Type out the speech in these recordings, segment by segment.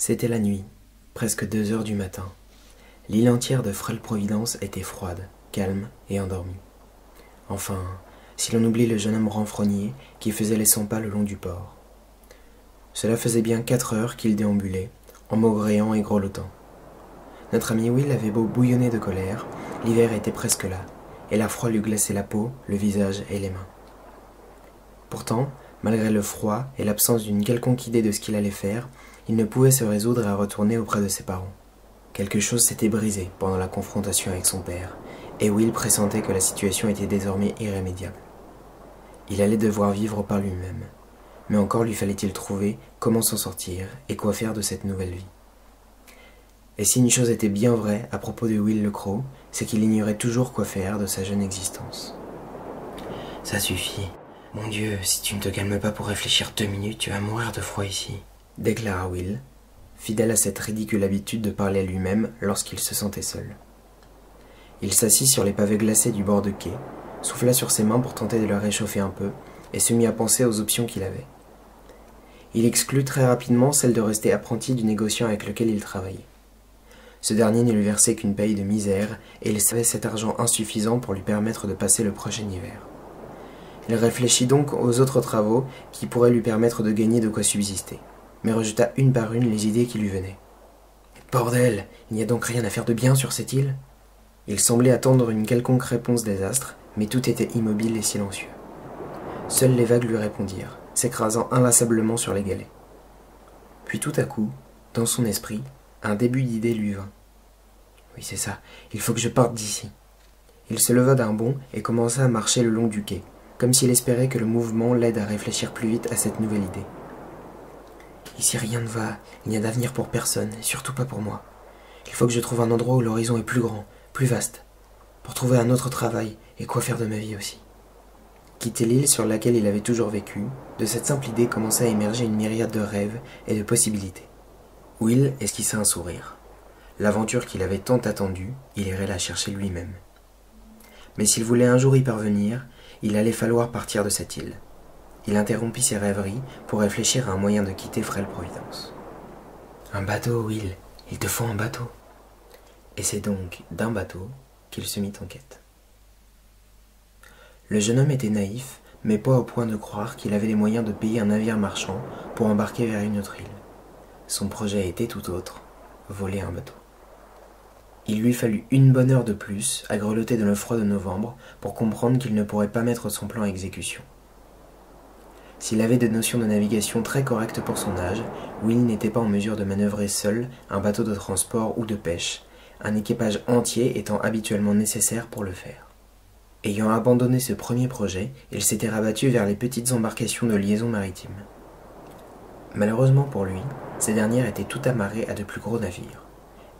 C'était la nuit, presque 2 heures du matin. L'île entière de Frêle-Providence était froide, calme et endormie. Enfin, si l'on oublie le jeune homme renfrogné qui faisait les 100 pas le long du port. Cela faisait bien 4 heures qu'il déambulait, en maugréant et grelottant. Notre ami Will avait beau bouillonner de colère, l'hiver était presque là, et l'air froid lui glaçait la peau, le visage et les mains. Pourtant, malgré le froid et l'absence d'une quelconque idée de ce qu'il allait faire, il ne pouvait se résoudre à retourner auprès de ses parents. Quelque chose s'était brisé pendant la confrontation avec son père, et Will pressentait que la situation était désormais irrémédiable. Il allait devoir vivre par lui-même, mais encore lui fallait-il trouver comment s'en sortir et quoi faire de cette nouvelle vie. Et si une chose était bien vraie à propos de Will le Crow, c'est qu'il ignorait toujours quoi faire de sa jeune existence. « Ça suffit. Mon Dieu, si tu ne te calmes pas pour réfléchir 2 minutes, tu vas mourir de froid ici, » déclara Will, fidèle à cette ridicule habitude de parler à lui-même lorsqu'il se sentait seul. Il s'assit sur les pavés glacés du bord de quai, souffla sur ses mains pour tenter de le réchauffer un peu, et se mit à penser aux options qu'il avait. Il exclut très rapidement celle de rester apprenti du négociant avec lequel il travaillait. Ce dernier ne lui versait qu'une paye de misère, et il savait cet argent insuffisant pour lui permettre de passer le prochain hiver. Il réfléchit donc aux autres travaux qui pourraient lui permettre de gagner de quoi subsister, mais rejeta une par une les idées qui lui venaient. « Bordel, il n'y a donc rien à faire de bien sur cette île ?» Il semblait attendre une quelconque réponse des astres, mais tout était immobile et silencieux. Seules les vagues lui répondirent, s'écrasant inlassablement sur les galets. Puis tout à coup, dans son esprit, un début d'idée lui vint. « Oui, c'est ça, il faut que je parte d'ici. » Il se leva d'un bond et commença à marcher le long du quai, comme s'il espérait que le mouvement l'aide à réfléchir plus vite à cette nouvelle idée. « Ici rien ne va, il n'y a d'avenir pour personne, et surtout pas pour moi. Il faut que je trouve un endroit où l'horizon est plus grand, plus vaste, pour trouver un autre travail et quoi faire de ma vie aussi. » Quitter l'île sur laquelle il avait toujours vécu, de cette simple idée commença à émerger une myriade de rêves et de possibilités. Will esquissa un sourire. L'aventure qu'il avait tant attendue, il irait la chercher lui-même. Mais s'il voulait un jour y parvenir, il allait falloir partir de cette île. Il interrompit ses rêveries pour réfléchir à un moyen de quitter Frêle-Providence. « Un bateau, Will, il te faut un bateau. » Et c'est donc d'un bateau qu'il se mit en quête. Le jeune homme était naïf, mais pas au point de croire qu'il avait les moyens de payer un navire marchand pour embarquer vers une autre île. Son projet était tout autre, voler un bateau. Il lui fallut une bonne heure de plus à grelotter dans le froid de novembre pour comprendre qu'il ne pourrait pas mettre son plan à exécution. S'il avait des notions de navigation très correctes pour son âge, Will n'était pas en mesure de manœuvrer seul un bateau de transport ou de pêche, un équipage entier étant habituellement nécessaire pour le faire. Ayant abandonné ce premier projet, il s'était rabattu vers les petites embarcations de liaison maritime. Malheureusement pour lui, ces dernières étaient toutes amarrées à de plus gros navires,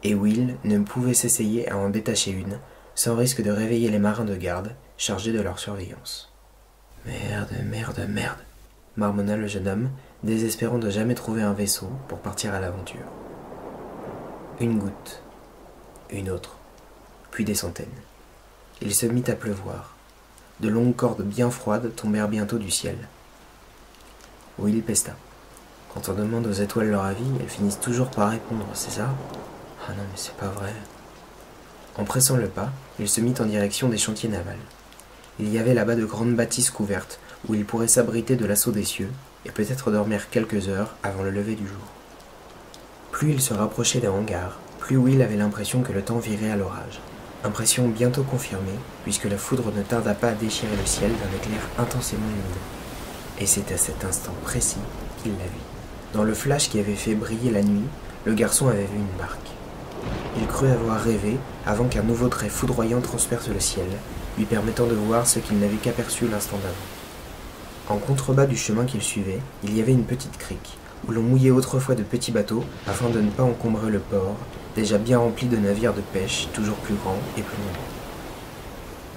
et Will ne pouvait s'essayer à en détacher une, sans risque de réveiller les marins de garde, chargés de leur surveillance. « Merde, merde, merde !» marmonna le jeune homme, désespérant de jamais trouver un vaisseau pour partir à l'aventure. Une goutte, une autre, puis des centaines. Il se mit à pleuvoir. De longues cordes bien froides tombèrent bientôt du ciel. Will pesta. Quand on demande aux étoiles leur avis, elles finissent toujours par répondre, c'est ça? Ah non, mais c'est pas vrai. En pressant le pas, il se mit en direction des chantiers navals. Il y avait là-bas de grandes bâtisses couvertes, où il pourrait s'abriter de l'assaut des cieux, et peut-être dormir quelques heures avant le lever du jour. Plus il se rapprochait des hangars, plus Will avait l'impression que le temps virait à l'orage. Impression bientôt confirmée, puisque la foudre ne tarda pas à déchirer le ciel d'un éclair intensément lumineux. Et c'est à cet instant précis qu'il la vit. Dans le flash qui avait fait briller la nuit, le garçon avait vu une barque. Il crut avoir rêvé avant qu'un nouveau trait foudroyant transperce le ciel, lui permettant de voir ce qu'il n'avait qu'aperçu l'instant d'avant. En contrebas du chemin qu'il suivait, il y avait une petite crique, où l'on mouillait autrefois de petits bateaux afin de ne pas encombrer le port, déjà bien rempli de navires de pêche, toujours plus grands et plus nombreux.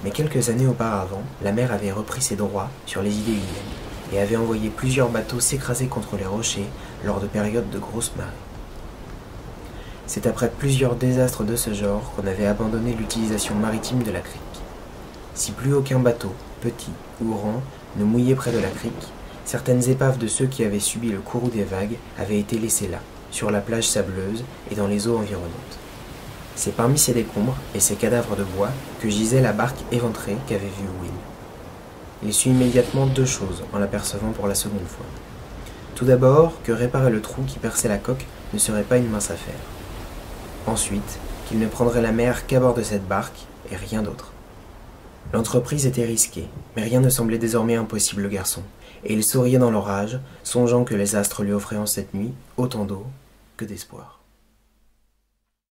Mais quelques années auparavant, la mer avait repris ses droits sur les îles Éoliennes et avait envoyé plusieurs bateaux s'écraser contre les rochers lors de périodes de grosses marées. C'est après plusieurs désastres de ce genre qu'on avait abandonné l'utilisation maritime de la crique. Si plus aucun bateau, petit ou grand, ne mouillait près de la crique, certaines épaves de ceux qui avaient subi le courroux des vagues avaient été laissées là, sur la plage sableuse et dans les eaux environnantes. C'est parmi ces décombres et ces cadavres de bois que gisait la barque éventrée qu'avait vue Will. Il sut immédiatement deux choses en l'apercevant pour la seconde fois. Tout d'abord, que réparer le trou qui perçait la coque ne serait pas une mince affaire. Ensuite, qu'il ne prendrait la mer qu'à bord de cette barque et rien d'autre. L'entreprise était risquée, mais rien ne semblait désormais impossible au garçon, et il souriait dans l'orage, songeant que les astres lui offraient en cette nuit autant d'eau que d'espoir.